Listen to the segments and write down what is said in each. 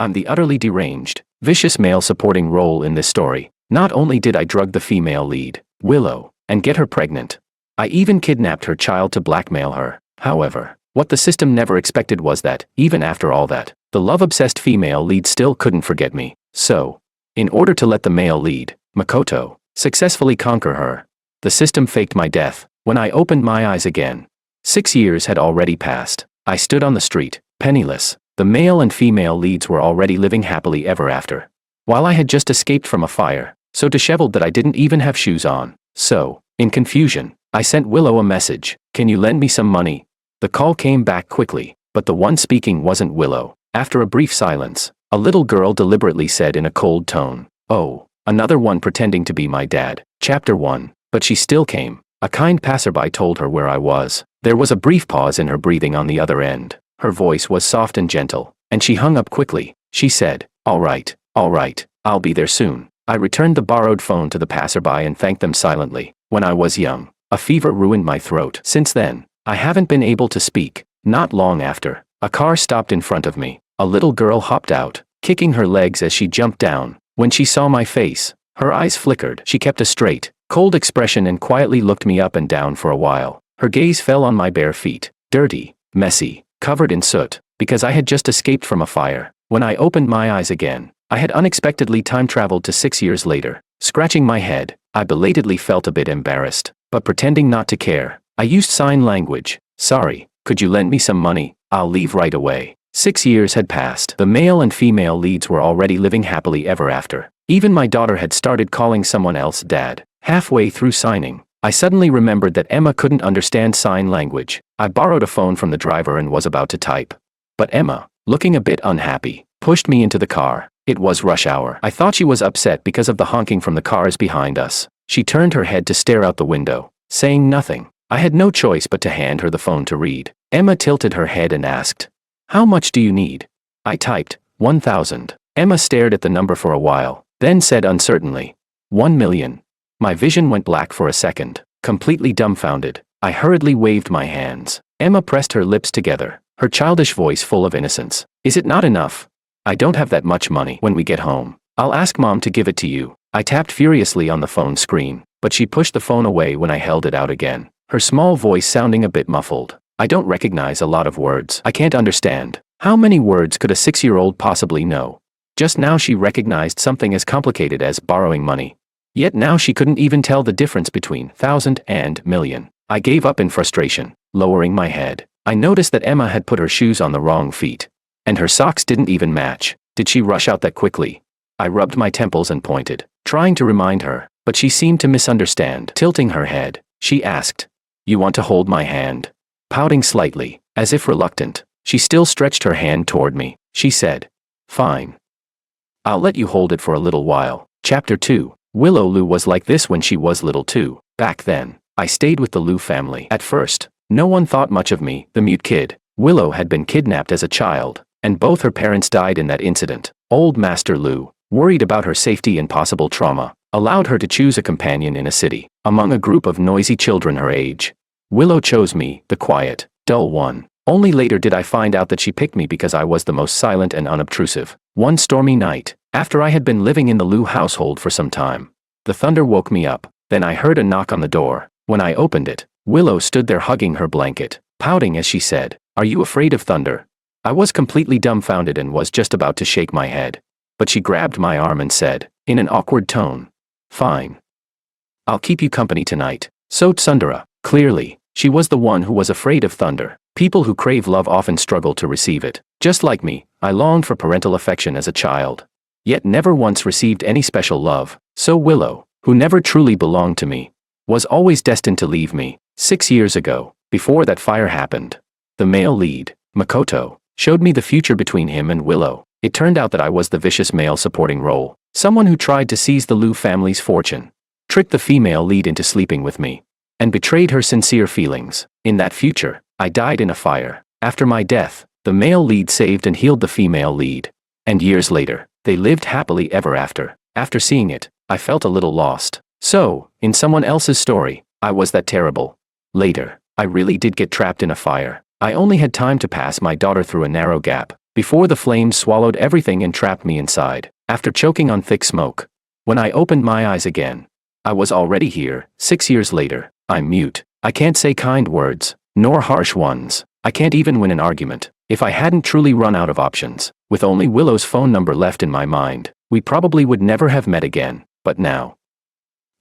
I'm the utterly deranged, vicious male supporting role in this story. Not only did I drug the female lead, Willow, and get her pregnant, I even kidnapped her child to blackmail her. However, what the system never expected was that, even after all that, the love-obsessed female lead still couldn't forget me. So, in order to let the male lead, Makoto, successfully conquer her, the system faked my death. When I opened my eyes again, 6 years had already passed. I stood on the street, penniless. The male and female leads were already living happily ever after, while I had just escaped from a fire, so disheveled that I didn't even have shoes on. So, in confusion, I sent Willow a message. Can you lend me some money? The call came back quickly, but the one speaking wasn't Willow. After a brief silence, a little girl deliberately said in a cold tone, "Oh, another one pretending to be my dad." Chapter 1. But she still came. A kind passerby told her where I was. There was a brief pause in her breathing on the other end. Her voice was soft and gentle, and she hung up quickly. She said, all right, I'll be there soon." I returned the borrowed phone to the passerby and thanked them silently. When I was young, a fever ruined my throat. Since then, I haven't been able to speak. Not long after, a car stopped in front of me. A little girl hopped out, kicking her legs as she jumped down. When she saw my face, her eyes flickered. She kept a straight, cold expression and quietly looked me up and down for a while. Her gaze fell on my bare feet, dirty, messy, covered in soot, because I had just escaped from a fire. When I opened my eyes again, I had unexpectedly time-traveled to 6 years later. Scratching my head, I belatedly felt a bit embarrassed, but pretending not to care, I used sign language. "Sorry, could you lend me some money? I'll leave right away." 6 years had passed. The male and female leads were already living happily ever after. Even my daughter had started calling someone else dad. Halfway through signing, I suddenly remembered that Emma couldn't understand sign language. I borrowed a phone from the driver and was about to type. But Emma, looking a bit unhappy, pushed me into the car. It was rush hour. I thought she was upset because of the honking from the cars behind us. She turned her head to stare out the window, saying nothing. I had no choice but to hand her the phone to read. Emma tilted her head and asked, "How much do you need?" I typed, 1,000. Emma stared at the number for a while, then said uncertainly, 1 million. My vision went black for a second. Completely dumbfounded, I hurriedly waved my hands. Emma pressed her lips together, her childish voice full of innocence. "Is it not enough? I don't have that much money. When we get home, I'll ask Mom to give it to you." I tapped furiously on the phone screen, but she pushed the phone away when I held it out again, her small voice sounding a bit muffled. "I don't recognize a lot of words. I can't understand." How many words could a 6-year-old possibly know? Just now she recognized something as complicated as borrowing money. Yet now she couldn't even tell the difference between 1,000 and million. I gave up in frustration, lowering my head. I noticed that Emma had put her shoes on the wrong feet, and her socks didn't even match. Did she rush out that quickly? I rubbed my temples and pointed, trying to remind her, but she seemed to misunderstand. Tilting her head, she asked, "You want to hold my hand?" Pouting slightly, as if reluctant, she still stretched her hand toward me. She said, "Fine. I'll let you hold it for a little while." Chapter 2. Willow Lu was like this when she was little too. Back then, I stayed with the Lu family. At first, no one thought much of me, the mute kid. Willow had been kidnapped as a child, and both her parents died in that incident. Old Master Lu, worried about her safety and possible trauma, allowed her to choose a companion in a city. Among a group of noisy children her age, Willow chose me, the quiet, dull one. Only later did I find out that she picked me because I was the most silent and unobtrusive. One stormy night, after I had been living in the Lu household for some time, the thunder woke me up. Then I heard a knock on the door. When I opened it, Willow stood there hugging her blanket, pouting as she said, "Are you afraid of thunder?" I was completely dumbfounded and was just about to shake my head. But she grabbed my arm and said, in an awkward tone, "Fine. I'll keep you company tonight." So Tsundere, clearly, she was the one who was afraid of thunder. People who crave love often struggle to receive it. Just like me, I longed for parental affection as a child, yet never once received any special love. So Willow, who never truly belonged to me, was always destined to leave me. 6 years ago, before that fire happened, the male lead, Makoto, showed me the future between him and Willow. It turned out that I was the vicious male supporting role, someone who tried to seize the Lu family's fortune, tricked the female lead into sleeping with me, and betrayed her sincere feelings. In that future, I died in a fire. After my death, the male lead saved and healed the female lead, and years later, they lived happily ever after. After seeing it, I felt a little lost. So, in someone else's story, I was that terrible. Later, I really did get trapped in a fire. I only had time to pass my daughter through a narrow gap, before the flames swallowed everything and trapped me inside, after choking on thick smoke. When I opened my eyes again, I was already here. 6 years later, I'm mute. I can't say kind words, nor harsh ones. I can't even win an argument. If I hadn't truly run out of options, with only Willow's phone number left in my mind, we probably would never have met again. But now,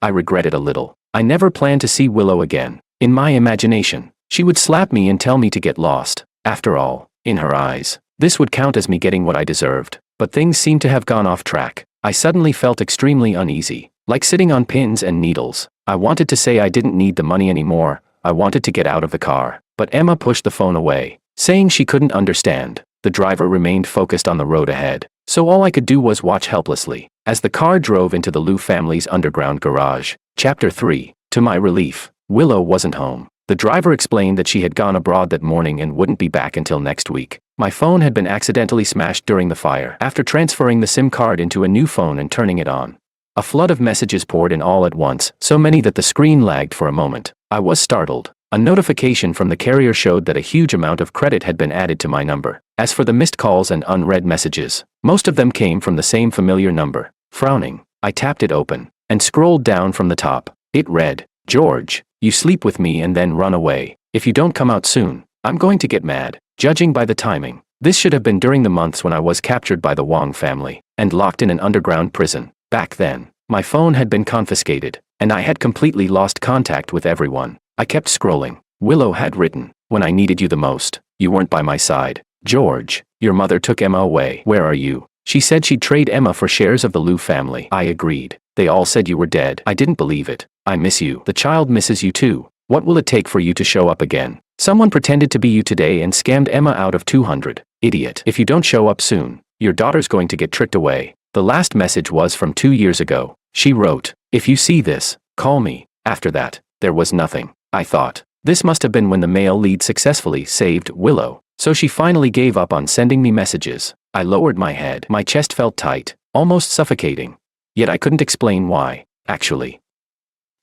I regret it a little. I never planned to see Willow again. In my imagination, she would slap me and tell me to get lost. After all, in her eyes, this would count as me getting what I deserved. But things seemed to have gone off track. I suddenly felt extremely uneasy, like sitting on pins and needles. I wanted to say I didn't need the money anymore. I wanted to get out of the car. But Emma pushed the phone away, saying she couldn't understand. The driver remained focused on the road ahead, so all I could do was watch helplessly as the car drove into the Liu family's underground garage. Chapter 3. To my relief, Willow wasn't home. The driver explained that she had gone abroad that morning and wouldn't be back until next week. My phone had been accidentally smashed during the fire after transferring the SIM card into a new phone and turning it on. A flood of messages poured in all at once, so many that the screen lagged for a moment. I was startled. A notification from the carrier showed that a huge amount of credit had been added to my number. As for the missed calls and unread messages, most of them came from the same familiar number. Frowning, I tapped it open and scrolled down from the top. It read, "George, you sleep with me and then run away. If you don't come out soon, I'm going to get mad." Judging by the timing, this should have been during the months when I was captured by the Wong family and locked in an underground prison. Back then, my phone had been confiscated, and I had completely lost contact with everyone. I kept scrolling. Willow had written, "When I needed you the most, you weren't by my side. George, your mother took Emma away. Where are you? She said she'd trade Emma for shares of the Liu family." I agreed. "They all said you were dead." I didn't believe it. "I miss you. The child misses you too. What will it take for you to show up again? Someone pretended to be you today and scammed Emma out of 200. Idiot. If you don't show up soon, your daughter's going to get tricked away." The last message was from 2 years ago. She wrote, "If you see this, call me." After that, there was nothing. I thought, this must have been when the male lead successfully saved Willow, so she finally gave up on sending me messages. I lowered my head. My chest felt tight, almost suffocating. Yet I couldn't explain why. Actually,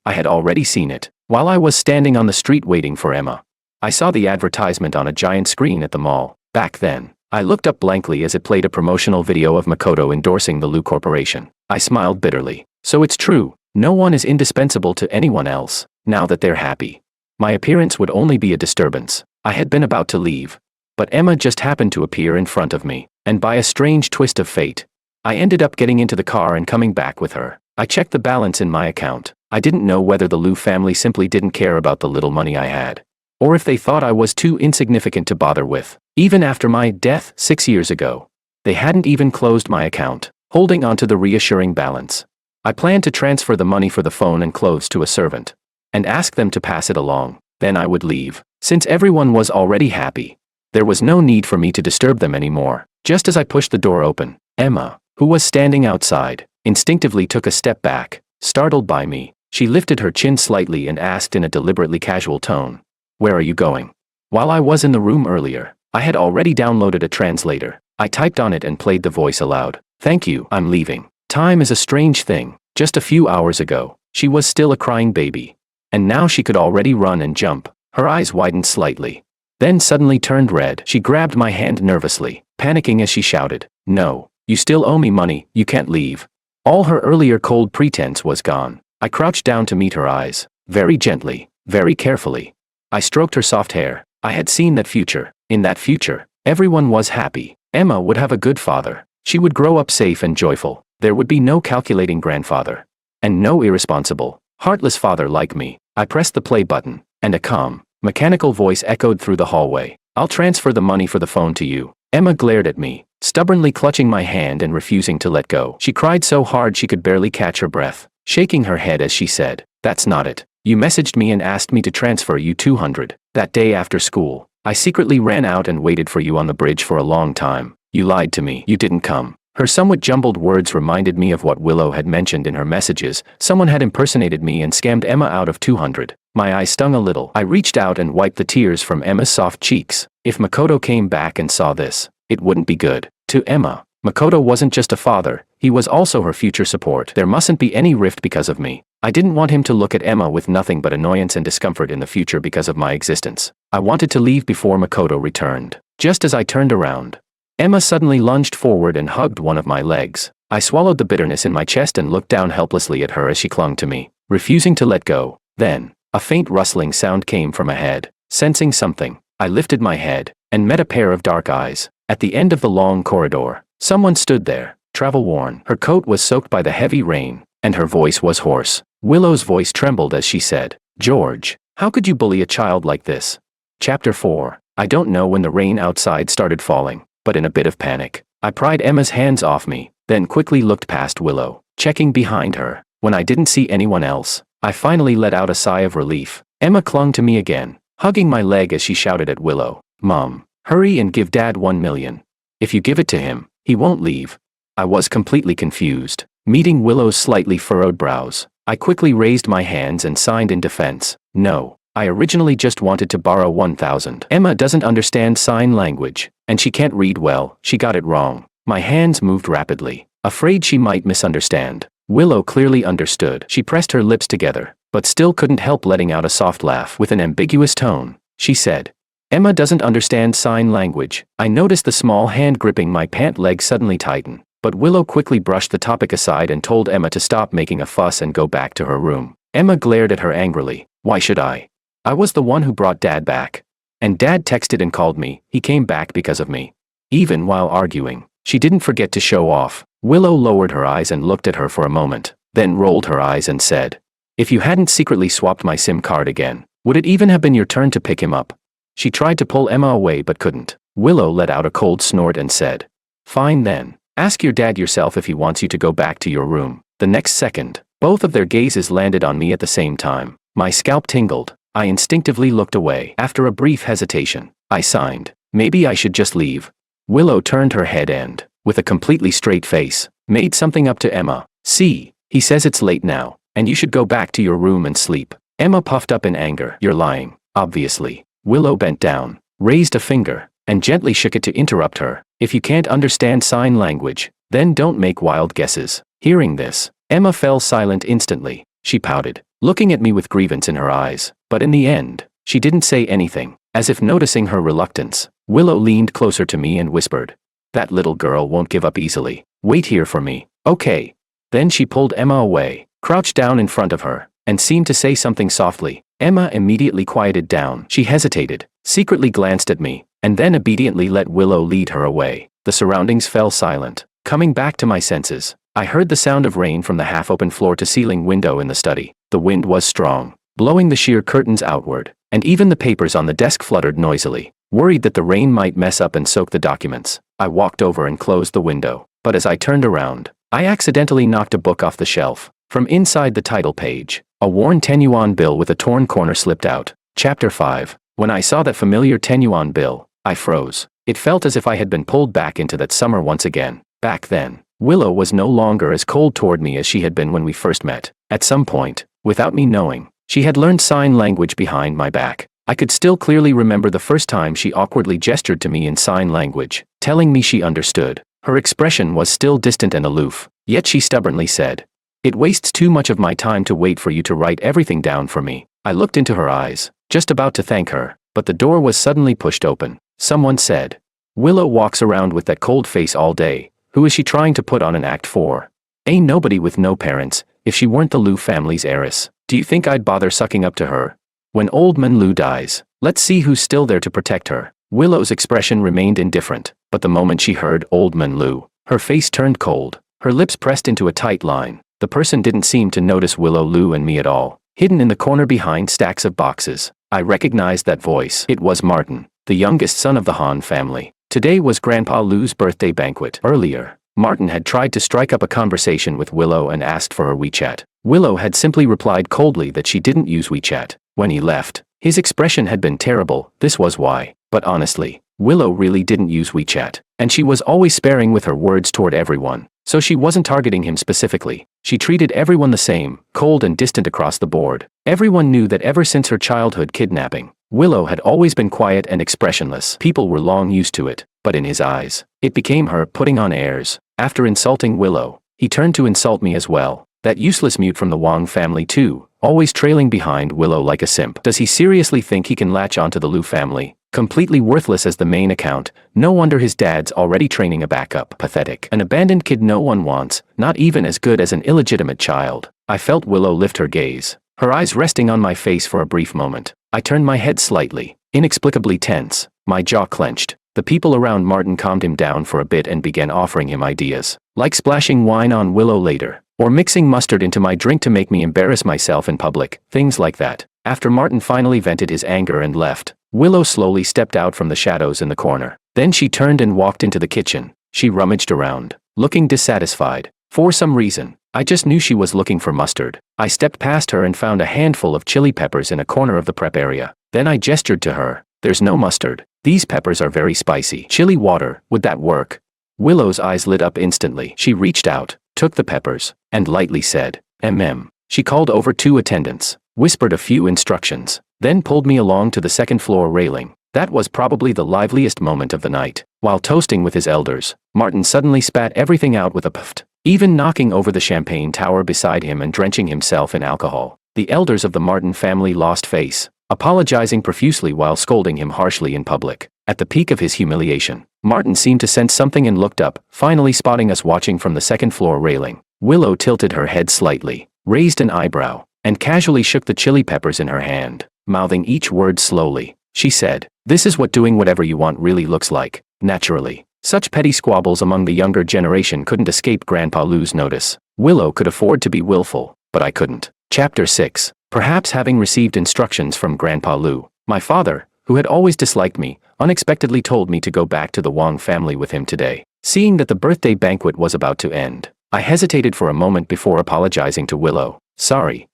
I had already seen it. While I was standing on the street waiting for Emma, I saw the advertisement on a giant screen at the mall. Back then, I looked up blankly as it played a promotional video of Makoto endorsing the Liu Corporation. I smiled bitterly. So it's true, no one is indispensable to anyone else, now that they're happy. My appearance would only be a disturbance. I had been about to leave, but Emma just happened to appear in front of me, and by a strange twist of fate, I ended up getting into the car and coming back with her. I checked the balance in my account. I didn't know whether the Liu family simply didn't care about the little money I had, or if they thought I was too insignificant to bother with. Even after my death 6 years ago, they hadn't even closed my account, holding onto the reassuring balance. I planned to transfer the money for the phone and clothes to a servant, and ask them to pass it along. Then I would leave. Since everyone was already happy, there was no need for me to disturb them anymore. Just as I pushed the door open, Emma, who was standing outside, instinctively took a step back. Startled by me, she lifted her chin slightly and asked in a deliberately casual tone, "Where are you going?" While I was in the room earlier, I had already downloaded a translator. I typed on it and played the voice aloud. "Thank you, I'm leaving." Time is a strange thing. Just a few hours ago, she was still a crying baby, and now she could already run and jump. Her eyes widened slightly, then suddenly turned red. She grabbed my hand nervously, panicking as she shouted, "No, you still owe me money, you can't leave." All her earlier cold pretense was gone. I crouched down to meet her eyes, very gently, very carefully. I stroked her soft hair. I had seen that future. In that future, everyone was happy. Emma would have a good father. She would grow up safe and joyful. There would be no calculating grandfather, and no irresponsible, heartless father like me. I pressed the play button, and a calm, mechanical voice echoed through the hallway. "I'll transfer the money for the phone to you." Emma glared at me, stubbornly clutching my hand and refusing to let go. She cried so hard she could barely catch her breath, shaking her head as she said, "That's not it. You messaged me and asked me to transfer you 200. That day after school, I secretly ran out and waited for you on the bridge for a long time. You lied to me. You didn't come." Her somewhat jumbled words reminded me of what Willow had mentioned in her messages. Someone had impersonated me and scammed Emma out of 200. My eyes stung a little. I reached out and wiped the tears from Emma's soft cheeks. If Makoto came back and saw this, it wouldn't be good. To Emma, Makoto wasn't just a father, he was also her future support. There mustn't be any rift because of me. I didn't want him to look at Emma with nothing but annoyance and discomfort in the future because of my existence. I wanted to leave before Makoto returned. Just as I turned around, Emma suddenly lunged forward and hugged one of my legs. I swallowed the bitterness in my chest and looked down helplessly at her as she clung to me, refusing to let go. Then, a faint rustling sound came from ahead. Sensing something, I lifted my head and met a pair of dark eyes. At the end of the long corridor, someone stood there, travel-worn. Her coat was soaked by the heavy rain, and her voice was hoarse. Willow's voice trembled as she said, "George, how could you bully a child like this?" Chapter 4. I don't know when the rain outside started falling, but in a bit of panic, I pried Emma's hands off me, then quickly looked past Willow, checking behind her. When I didn't see anyone else, I finally let out a sigh of relief. Emma clung to me again, hugging my leg as she shouted at Willow, "Mom, hurry and give Dad 1 million. If you give it to him, he won't leave." I was completely confused. Meeting Willow's slightly furrowed brows, I quickly raised my hands and signed in defense. "No, I originally just wanted to borrow 1,000. Emma doesn't understand sign language, and she can't read well. She got it wrong." My hands moved rapidly, afraid she might misunderstand. Willow clearly understood. She pressed her lips together, but still couldn't help letting out a soft laugh. With an ambiguous tone, she said, "Emma doesn't understand sign language." I noticed the small hand gripping my pant leg suddenly tighten, but Willow quickly brushed the topic aside and told Emma to stop making a fuss and go back to her room. Emma glared at her angrily. "Why should I? I was the one who brought Dad back. And Dad texted and called me. He came back because of me." Even while arguing, she didn't forget to show off. Willow lowered her eyes and looked at her for a moment, then rolled her eyes and said, "If you hadn't secretly swapped my SIM card again, would it even have been your turn to pick him up?" She tried to pull Emma away but couldn't. Willow let out a cold snort and said, "Fine then. Ask your dad yourself if he wants you to go back to your room." The next second, both of their gazes landed on me at the same time. My scalp tingled. I instinctively looked away. After a brief hesitation, I signed, "Maybe I should just leave." Willow turned her head and, with a completely straight face, made something up to Emma. "See, he says it's late now, and you should go back to your room and sleep." Emma puffed up in anger. "You're lying, obviously." Willow bent down, raised a finger, and gently shook it to interrupt her. "If you can't understand sign language, then don't make wild guesses." Hearing this, Emma fell silent instantly. She pouted, looking at me with grievance in her eyes, but in the end, she didn't say anything. As if noticing her reluctance, Willow leaned closer to me and whispered, "That little girl won't give up easily. Wait here for me, okay?" Then she pulled Emma away, crouched down in front of her, and seemed to say something softly. Emma immediately quieted down. She hesitated, secretly glanced at me, and then obediently let Willow lead her away. The surroundings fell silent. Coming back to my senses, I heard the sound of rain from the half-open floor-to-ceiling window in the study. The wind was strong, blowing the sheer curtains outward, and even the papers on the desk fluttered noisily. Worried that the rain might mess up and soak the documents, I walked over and closed the window. But as I turned around, I accidentally knocked a book off the shelf. From inside the title page, a worn 10-yuan bill with a torn corner slipped out. Chapter 5. When I saw that familiar 10-yuan bill, I froze. It felt as if I had been pulled back into that summer once again. Back then, Willow was no longer as cold toward me as she had been when we first met. At some point, without me knowing, she had learned sign language behind my back. I could still clearly remember the first time she awkwardly gestured to me in sign language, telling me she understood. Her expression was still distant and aloof, yet she stubbornly said, "It wastes too much of my time to wait for you to write everything down for me." I looked into her eyes, just about to thank her, but the door was suddenly pushed open. Someone said, "Willow walks around with that cold face all day. Who is she trying to put on an act for? Ain't nobody with no parents. If she weren't the Liu family's heiress, do you think I'd bother sucking up to her? When old man Liu dies, let's see who's still there to protect her." Willow's expression remained indifferent, but the moment she heard old man Liu, her face turned cold, her lips pressed into a tight line. The person didn't seem to notice Willow, Liu and me at all. Hidden in the corner behind stacks of boxes, I recognized that voice. It was Martin, the youngest son of the Han family. Today was Grandpa Liu's birthday banquet. Earlier, Martin had tried to strike up a conversation with Willow and asked for her WeChat. Willow had simply replied coldly that she didn't use WeChat. When he left, his expression had been terrible. This was why. But honestly, Willow really didn't use WeChat, and she was always sparing with her words toward everyone. So she wasn't targeting him specifically. She treated everyone the same, cold and distant across the board. Everyone knew that ever since her childhood kidnapping, Willow had always been quiet and expressionless. People were long used to it, but in his eyes, it became her putting on airs. After insulting Willow, he turned to insult me as well. That useless mute from the Wang family too, always trailing behind Willow like a simp. Does he seriously think he can latch onto the Liu family? Completely worthless as the main account, no wonder his dad's already training a backup. Pathetic. An abandoned kid no one wants, not even as good as an illegitimate child. I felt Willow lift her gaze, her eyes resting on my face for a brief moment. I turned my head slightly, inexplicably tense, my jaw clenched. The people around Martin calmed him down for a bit and began offering him ideas, like splashing wine on Willow later, or mixing mustard into my drink to make me embarrass myself in public, things like that. After Martin finally vented his anger and left, Willow slowly stepped out from the shadows in the corner. Then she turned and walked into the kitchen. She rummaged around, looking dissatisfied. For some reason, I just knew she was looking for mustard. I stepped past her and found a handful of chili peppers in a corner of the prep area. Then I gestured to her. There's no mustard. These peppers are very spicy. Chili water, would that work? Willow's eyes lit up instantly. She reached out, took the peppers, and lightly said, "Mm." She called over 2 attendants, whispered a few instructions, then pulled me along to the second floor railing. That was probably the liveliest moment of the night. While toasting with his elders, Martin suddenly spat everything out with a puff, even knocking over the champagne tower beside him and drenching himself in alcohol. The elders of the Martin family lost face, apologizing profusely while scolding him harshly in public. At the peak of his humiliation, Martin seemed to sense something and looked up, finally spotting us watching from the second floor railing. Willow tilted her head slightly, raised an eyebrow, and casually shook the chili peppers in her hand, mouthing each word slowly. She said, "This is what doing whatever you want really looks like." Naturally, such petty squabbles among the younger generation couldn't escape Grandpa Lou's notice. Willow could afford to be willful, but I couldn't. Chapter 6. Perhaps having received instructions from Grandpa Lou, my father, who had always disliked me, unexpectedly told me to go back to the Wong family with him today. Seeing that the birthday banquet was about to end, I hesitated for a moment before apologizing to Willow. "Sorry.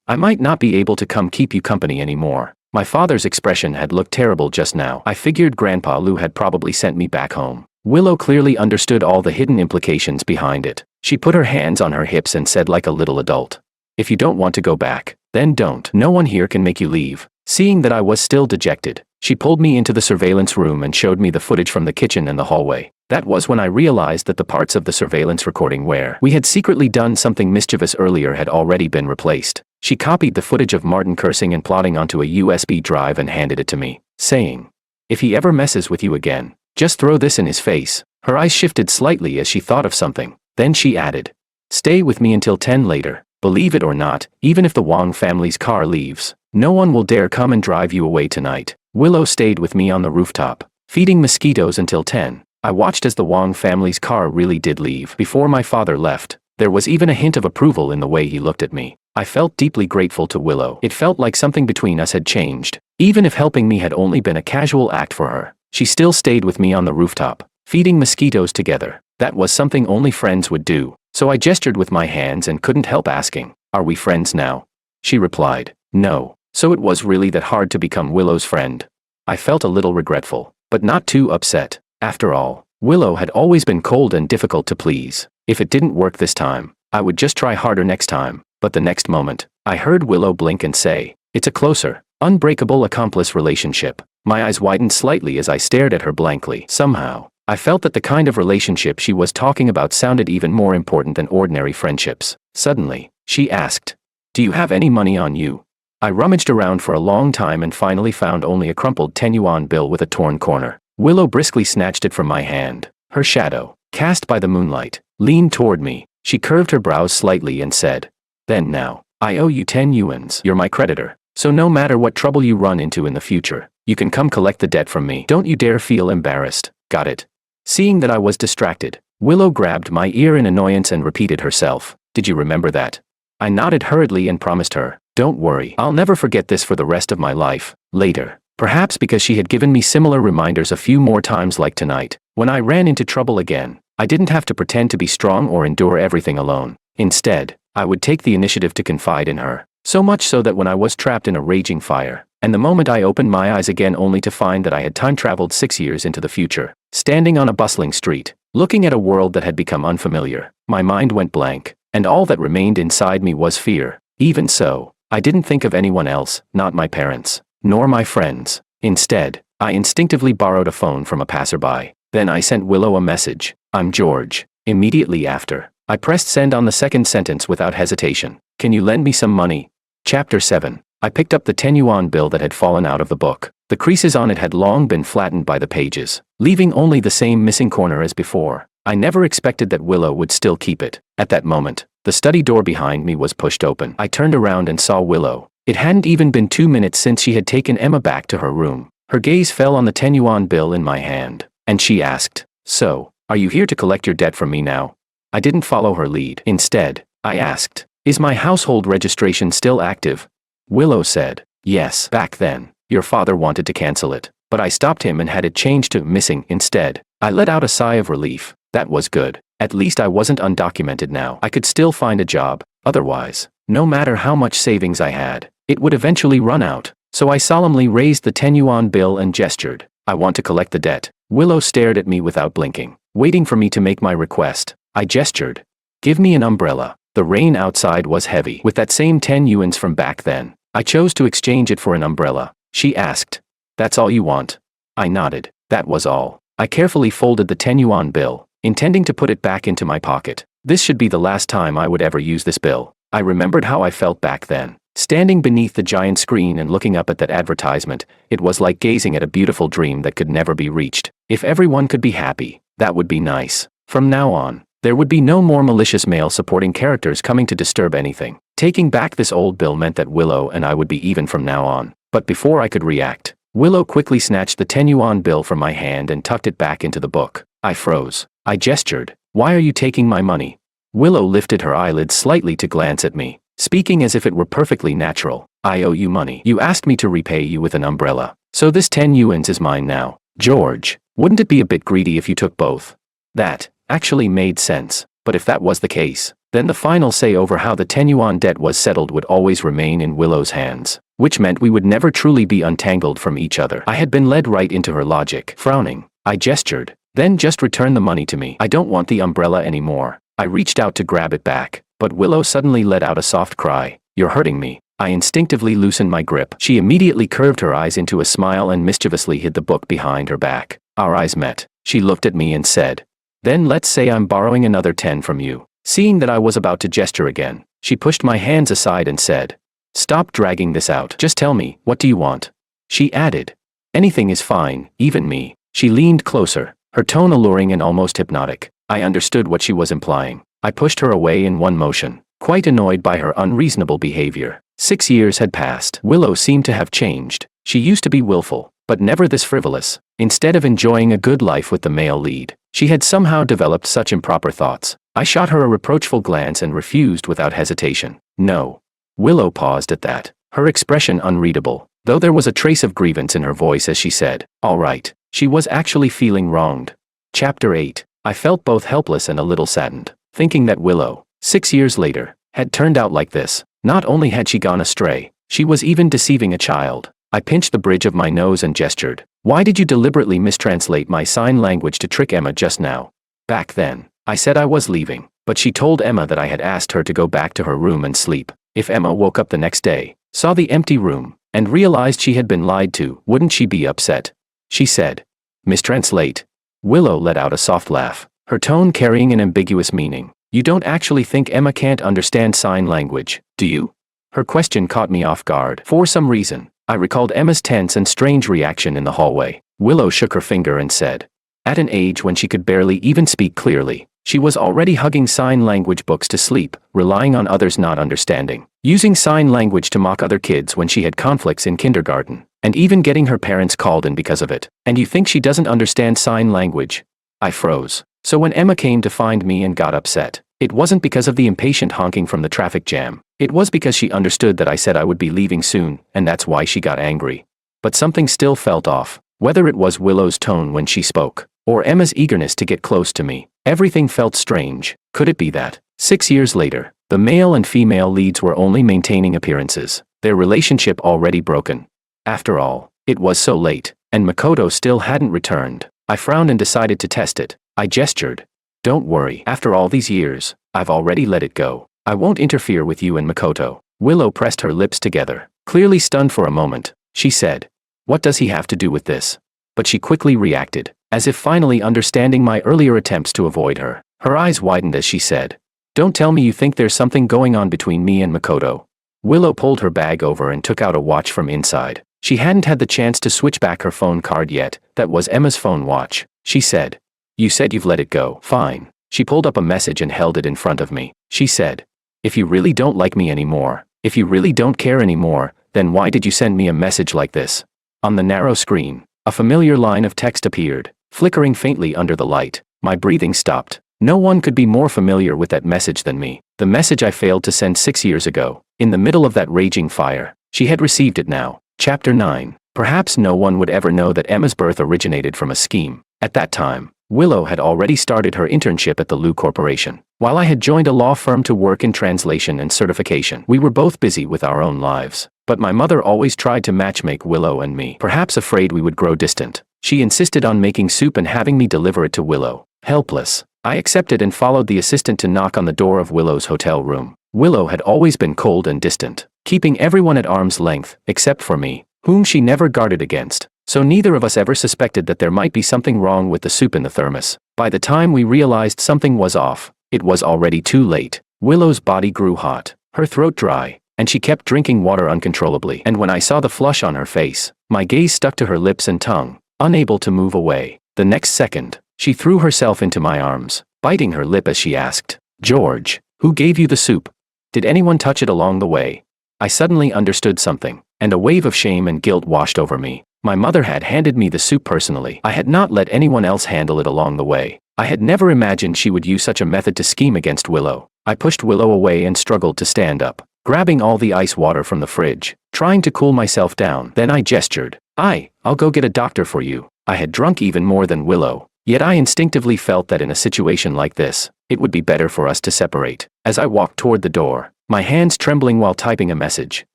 I might not be able to come keep you company anymore." My father's expression had looked terrible just now. I figured Grandpa Lou had probably sent me back home. Willow clearly understood all the hidden implications behind it. She put her hands on her hips and said like a little adult, "If you don't want to go back, then don't. No one here can make you leave." Seeing that I was still dejected, she pulled me into the surveillance room and showed me the footage from the kitchen and the hallway. That was when I realized that the parts of the surveillance recording where we had secretly done something mischievous earlier had already been replaced. She copied the footage of Martin cursing and plotting onto a USB drive and handed it to me, saying, "If he ever messes with you again, just throw this in his face." Her eyes shifted slightly as she thought of something. Then she added, "Stay with me until 10 later. Believe it or not, even if the Wong family's car leaves, no one will dare come and drive you away tonight." Willow stayed with me on the rooftop, feeding mosquitoes until 10. I watched as the Wong family's car really did leave. Before my father left, there was even a hint of approval in the way he looked at me. I felt deeply grateful to Willow. It felt like something between us had changed. Even if helping me had only been a casual act for her, she still stayed with me on the rooftop, feeding mosquitoes together. That was something only friends would do. So I gestured with my hands and couldn't help asking, "Are we friends now?" She replied, "No." So it was really that hard to become Willow's friend. I felt a little regretful, but not too upset. After all, Willow had always been cold and difficult to please. If it didn't work this time, I would just try harder next time. But the next moment, I heard Willow blink and say, "It's a closer, unbreakable accomplice relationship." My eyes widened slightly as I stared at her blankly. Somehow, I felt that the kind of relationship she was talking about sounded even more important than ordinary friendships. Suddenly, she asked, "Do you have any money on you?" I rummaged around for a long time and finally found only a crumpled 10-yuan bill with a torn corner. Willow briskly snatched it from my hand. Her shadow, cast by the moonlight, leaned toward me. She curved her brows slightly and said, "Then now, I owe you 10 yuans. You're my creditor. So no matter what trouble you run into in the future, you can come collect the debt from me. Don't you dare feel embarrassed. Got it?" Seeing that I was distracted, Willow grabbed my ear in annoyance and repeated herself, "Did you remember that?" I nodded hurriedly and promised her, "Don't worry, I'll never forget this for the rest of my life." Later, perhaps because she had given me similar reminders a few more times like tonight, when I ran into trouble again, I didn't have to pretend to be strong or endure everything alone. Instead, I would take the initiative to confide in her. So much so that when I was trapped in a raging fire, and the moment I opened my eyes again only to find that I had time-traveled 6 years into the future, standing on a bustling street, looking at a world that had become unfamiliar, my mind went blank, and all that remained inside me was fear. Even so, I didn't think of anyone else, not my parents, nor my friends. Instead, I instinctively borrowed a phone from a passerby. Then I sent Willow a message, "I'm George." Immediately after, I pressed send on the second sentence without hesitation. "Can you lend me some money?" Chapter 7. I picked up the 10 yuan bill that had fallen out of the book. The creases on it had long been flattened by the pages, leaving only the same missing corner as before. I never expected that Willow would still keep it. At that moment, the study door behind me was pushed open. I turned around and saw Willow. It hadn't even been 2 minutes since she had taken Emma back to her room. Her gaze fell on the 10 yuan bill in my hand, and she asked, "So, are you here to collect your debt from me now?" I didn't follow her lead. Instead, I asked, "Is my household registration still active?" Willow said, "Yes." Back then, your father wanted to cancel it, but I stopped him and had it changed to missing instead. I let out a sigh of relief. That was good. At least I wasn't undocumented now. I could still find a job. Otherwise, no matter how much savings I had, it would eventually run out. So I solemnly raised the 10 yuan bill and gestured, "I want to collect the debt." Willow stared at me without blinking, waiting for me to make my request. I gestured, "Give me an umbrella." The rain outside was heavy. With that same 10 yuans from back then, I chose to exchange it for an umbrella. She asked, "That's all you want?" I nodded. That was all. I carefully folded the 10 yuan bill, intending to put it back into my pocket. This should be the last time I would ever use this bill. I remembered how I felt back then. Standing beneath the giant screen and looking up at that advertisement, it was like gazing at a beautiful dream that could never be reached. If everyone could be happy, that would be nice. From now on, there would be no more malicious male-supporting characters coming to disturb anything. Taking back this old bill meant that Willow and I would be even from now on. But before I could react, Willow quickly snatched the 10 yuan bill from my hand and tucked it back into the book. I froze. I gestured, "Why are you taking my money?" Willow lifted her eyelids slightly to glance at me, speaking as if it were perfectly natural. "I owe you money. You asked me to repay you with an umbrella. So this 10 yuans is mine now." George, wouldn't it be a bit greedy if you took both? That actually made sense. But if that was the case, then the final say over how the 10 yuan debt was settled would always remain in Willow's hands, which meant we would never truly be untangled from each other. I had been led right into her logic. Frowning, I gestured, "Then just return the money to me. I don't want the umbrella anymore." I reached out to grab it back, but Willow suddenly let out a soft cry. "You're hurting me." I instinctively loosened my grip. She immediately curved her eyes into a smile and mischievously hid the book behind her back. Our eyes met. She looked at me and said, "Then let's say I'm borrowing another 10 from you." Seeing that I was about to gesture again, she pushed my hands aside and said, "Stop dragging this out. Just tell me, what do you want?" She added, "Anything is fine, even me." She leaned closer, her tone alluring and almost hypnotic. I understood what she was implying. I pushed her away in one motion, quite annoyed by her unreasonable behavior. 6 years had passed. Willow seemed to have changed. She used to be willful, but never this frivolous. Instead of enjoying a good life with the male lead, she had somehow developed such improper thoughts. I shot her a reproachful glance and refused without hesitation. "No." Willow paused at that, her expression unreadable, though there was a trace of grievance in her voice as she said, "All right." She was actually feeling wronged. Chapter 8. I felt both helpless and a little saddened, thinking that Willow, 6 years later, had turned out like this. Not only had she gone astray, she was even deceiving a child. I pinched the bridge of my nose and gestured. "Why did you deliberately mistranslate my sign language to trick Emma just now?" Back then, I said I was leaving, but she told Emma that I had asked her to go back to her room and sleep. If Emma woke up the next day, saw the empty room, and realized she had been lied to, wouldn't she be upset? She said, "Mistranslate." Willow let out a soft laugh, her tone carrying an ambiguous meaning. "You don't actually think Emma can't understand sign language, do you?" Her question caught me off guard. For some reason, I recalled Emma's tense and strange reaction in the hallway. Willow shook her finger and said, "At an age when she could barely even speak clearly, she was already hugging sign language books to sleep, relying on others not understanding, using sign language to mock other kids when she had conflicts in kindergarten, and even getting her parents called in because of it. And you think she doesn't understand sign language?" I froze. So when Emma came to find me and got upset, it wasn't because of the impatient honking from the traffic jam. It was because she understood that I said I would be leaving soon, and that's why she got angry. But something still felt off. Whether it was Willow's tone when she spoke, or Emma's eagerness to get close to me, everything felt strange. Could it be that, 6 years later, the male and female leads were only maintaining appearances, their relationship already broken? After all, it was so late, and Makoto still hadn't returned. I frowned and decided to test it. I gestured. "Don't worry, after all these years, I've already let it go. I won't interfere with you and Makoto." Willow pressed her lips together, clearly stunned for a moment. She said, "What does he have to do with this?" But she quickly reacted, as if finally understanding my earlier attempts to avoid her. Her eyes widened as she said, "Don't tell me you think there's something going on between me and Makoto." Willow pulled her bag over and took out a watch from inside. She hadn't had the chance to switch back her phone card yet. That was Emma's phone watch. She said, "You said you've let it go." "Fine." She pulled up a message and held it in front of me. She said, "If you really don't like me anymore, if you really don't care anymore, then why did you send me a message like this?" On the narrow screen, a familiar line of text appeared, flickering faintly under the light. My breathing stopped. No one could be more familiar with that message than me. The message I failed to send 6 years ago, in the middle of that raging fire. She had received it now. Chapter 9. Perhaps no one would ever know that Emma's birth originated from a scheme. At that time, Willow had already started her internship at the Lu Corporation, while I had joined a law firm to work in translation and certification. We were both busy with our own lives, but my mother always tried to matchmake Willow and me, perhaps afraid we would grow distant. She insisted on making soup and having me deliver it to Willow. Helpless, I accepted and followed the assistant to knock on the door of Willow's hotel room. Willow had always been cold and distant, keeping everyone at arm's length, except for me, whom she never guarded against. So neither of us ever suspected that there might be something wrong with the soup in the thermos. By the time we realized something was off, it was already too late. Willow's body grew hot, her throat dry, and she kept drinking water uncontrollably. And when I saw the flush on her face, my gaze stuck to her lips and tongue, unable to move away. The next second, she threw herself into my arms, biting her lip as she asked, "George, who gave you the soup? Did anyone touch it along the way?" I suddenly understood something, and a wave of shame and guilt washed over me. My mother had handed me the soup personally. I had not let anyone else handle it along the way. I had never imagined she would use such a method to scheme against Willow. I pushed Willow away and struggled to stand up, grabbing all the ice water from the fridge, trying to cool myself down. Then I gestured. I'll go get a doctor for you." I had drunk even more than Willow, yet I instinctively felt that in a situation like this, it would be better for us to separate. As I walked toward the door, my hands trembling while typing a message,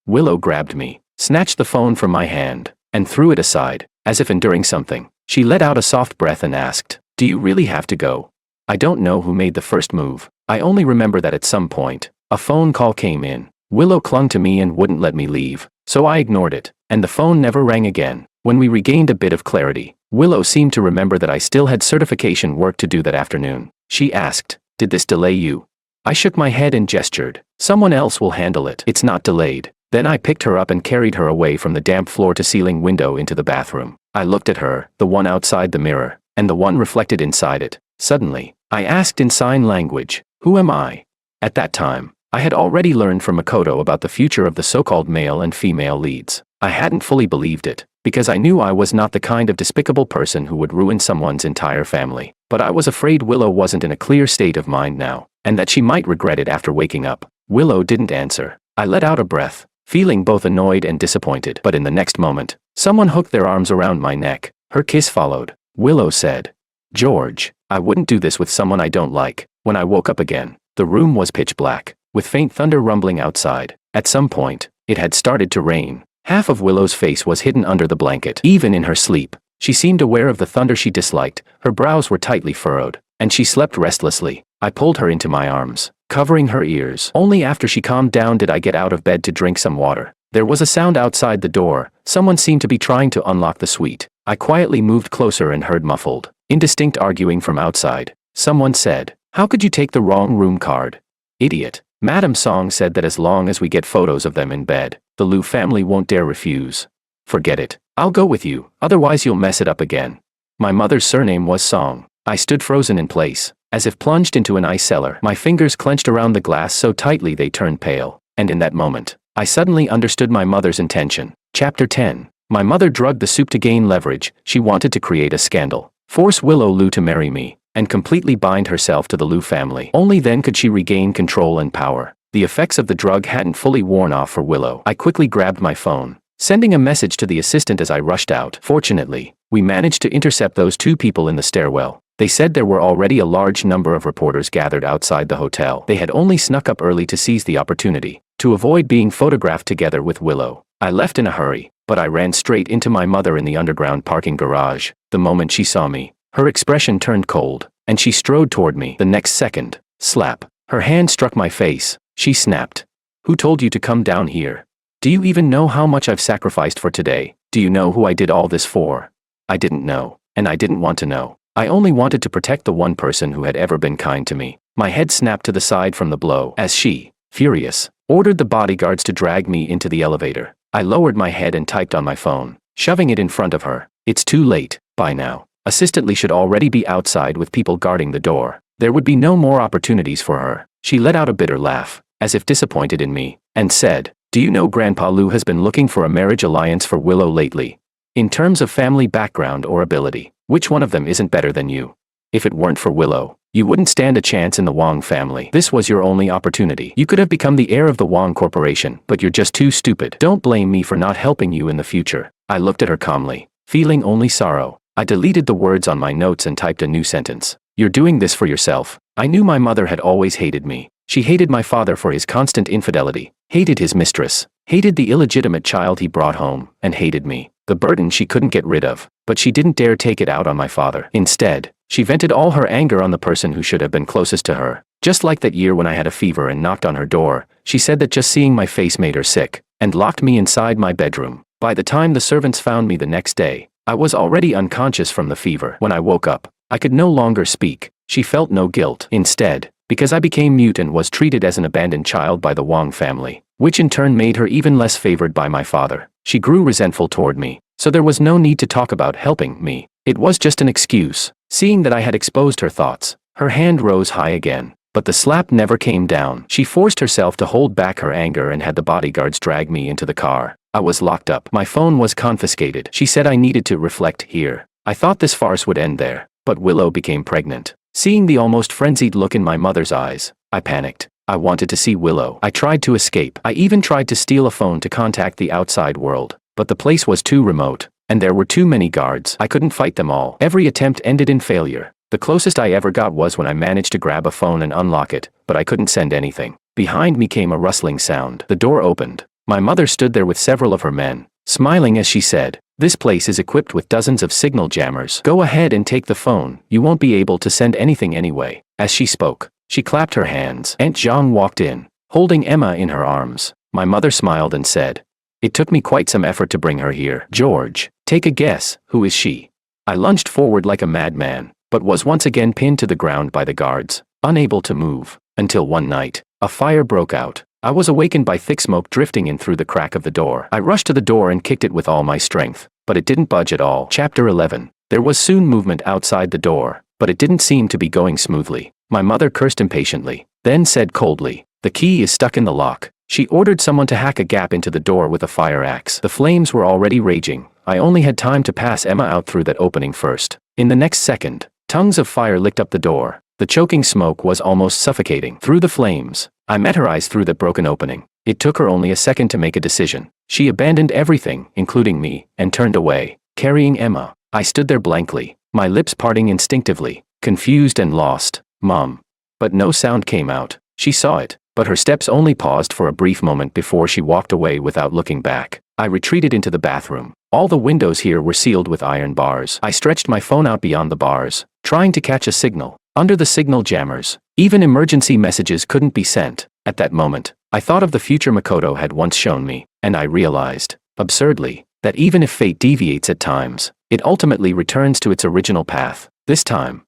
Willow grabbed me, snatched the phone from my hand, and threw it aside, as if enduring something. She let out a soft breath and asked, "Do you really have to go?" I don't know who made the first move. I only remember that at some point, a phone call came in. Willow clung to me and wouldn't let me leave, so I ignored it, and the phone never rang again. When we regained a bit of clarity, Willow seemed to remember that I still had certification work to do that afternoon. She asked, "Did this delay you?" I shook my head and gestured. "Someone else will handle it. It's not delayed." Then I picked her up and carried her away from the damp floor-to-ceiling window into the bathroom. I looked at her, the one outside the mirror, and the one reflected inside it. Suddenly, I asked in sign language, "Who am I?" At that time, I had already learned from Makoto about the future of the so-called male and female leads. I hadn't fully believed it, because I knew I was not the kind of despicable person who would ruin someone's entire family. But I was afraid Willow wasn't in a clear state of mind now, and that she might regret it after waking up. Willow didn't answer. I let out a breath, feeling both annoyed and disappointed. But in the next moment, someone hooked their arms around my neck. Her kiss followed. Willow said, "George, I wouldn't do this with someone I don't like." When I woke up again, the room was pitch black, with faint thunder rumbling outside. At some point, it had started to rain. Half of Willow's face was hidden under the blanket. Even in her sleep, she seemed aware of the thunder she disliked. Her brows were tightly furrowed, and she slept restlessly. I pulled her into my arms, covering her ears. Only after she calmed down did I get out of bed to drink some water. There was a sound outside the door. Someone seemed to be trying to unlock the suite. I quietly moved closer and heard muffled, indistinct arguing from outside. Someone said, "How could you take the wrong room card? Idiot." Madame Song said that as long as we get photos of them in bed, the Lu family won't dare refuse. "Forget it. I'll go with you, otherwise you'll mess it up again." My mother's surname was Song. I stood frozen in place, as if plunged into an ice cellar. My fingers clenched around the glass so tightly they turned pale, and in that moment, I suddenly understood my mother's intention. Chapter 10. My mother drugged the soup to gain leverage. She wanted to create a scandal, force Willow Lu to marry me, and completely bind herself to the Lu family. Only then could she regain control and power. The effects of the drug hadn't fully worn off for Willow. I quickly grabbed my phone, sending a message to the assistant as I rushed out. Fortunately, we managed to intercept those two people in the stairwell. They said there were already a large number of reporters gathered outside the hotel. They had only snuck up early to seize the opportunity, to avoid being photographed together with Willow. I left in a hurry, but I ran straight into my mother in the underground parking garage. The moment she saw me, her expression turned cold, and she strode toward me. The next second, slap, her hand struck my face. She snapped. "Who told you to come down here? Do you even know how much I've sacrificed for today? Do you know who I did all this for?" I didn't know, and I didn't want to know. I only wanted to protect the one person who had ever been kind to me. My head snapped to the side from the blow as she, furious, ordered the bodyguards to drag me into the elevator. I lowered my head and typed on my phone, shoving it in front of her. It's too late, by now. Assistant Lee should already be outside with people guarding the door. There would be no more opportunities for her. She let out a bitter laugh, as if disappointed in me, and said, "Do you know Grandpa Lou has been looking for a marriage alliance for Willow lately? In terms of family background or ability, which one of them isn't better than you? If it weren't for Willow, you wouldn't stand a chance in the Wong family. This was your only opportunity. You could have become the heir of the Wong Corporation, but you're just too stupid. Don't blame me for not helping you in the future." I looked at her calmly, feeling only sorrow. I deleted the words on my notes and typed a new sentence. "You're doing this for yourself." I knew my mother had always hated me. She hated my father for his constant infidelity, hated his mistress, hated the illegitimate child he brought home, and hated me, the burden she couldn't get rid of. But she didn't dare take it out on my father. Instead, she vented all her anger on the person who should have been closest to her. Just like that year when I had a fever and knocked on her door, she said that just seeing my face made her sick, and locked me inside my bedroom. By the time the servants found me the next day, I was already unconscious from the fever. When I woke up, I could no longer speak. She felt no guilt. Instead, because I became mute and was treated as an abandoned child by the Wong family, which in turn made her even less favored by my father, she grew resentful toward me, so there was no need to talk about helping me. It was just an excuse. Seeing that I had exposed her thoughts, her hand rose high again, but the slap never came down. She forced herself to hold back her anger and had the bodyguards drag me into the car. I was locked up. My phone was confiscated. She said I needed to reflect here. I thought this farce would end there, but Willow became pregnant. Seeing the almost frenzied look in my mother's eyes, I panicked. I wanted to see Willow. I tried to escape. I even tried to steal a phone to contact the outside world, but the place was too remote, and there were too many guards. I couldn't fight them all. Every attempt ended in failure. The closest I ever got was when I managed to grab a phone and unlock it, but I couldn't send anything. Behind me came a rustling sound. The door opened. My mother stood there with several of her men, smiling as she said, "This place is equipped with dozens of signal jammers. Go ahead and take the phone. You won't be able to send anything anyway." As she spoke, she clapped her hands. Aunt Zhang walked in, holding Emma in her arms. My mother smiled and said, "It took me quite some effort to bring her here. George, take a guess, who is she?" I lunged forward like a madman, but was once again pinned to the ground by the guards, unable to move, until one night, a fire broke out. I was awakened by thick smoke drifting in through the crack of the door. I rushed to the door and kicked it with all my strength, but it didn't budge at all. Chapter 11. There was soon movement outside the door, but it didn't seem to be going smoothly. My mother cursed impatiently, then said coldly, "The key is stuck in the lock." She ordered someone to hack a gap into the door with a fire axe. The flames were already raging. I only had time to pass Emma out through that opening first. In the next second, tongues of fire licked up the door. The choking smoke was almost suffocating. Through the flames, I met her eyes through that broken opening. It took her only a second to make a decision. She abandoned everything, including me, and turned away, carrying Emma. I stood there blankly, my lips parting instinctively, confused and lost. "Mom." But no sound came out. She saw it, but her steps only paused for a brief moment before she walked away without looking back. I retreated into the bathroom. All the windows here were sealed with iron bars. I stretched my phone out beyond the bars, trying to catch a signal. Under the signal jammers, even emergency messages couldn't be sent. At that moment, I thought of the future Makoto had once shown me, and I realized, absurdly, that even if fate deviates at times, it ultimately returns to its original path. This time,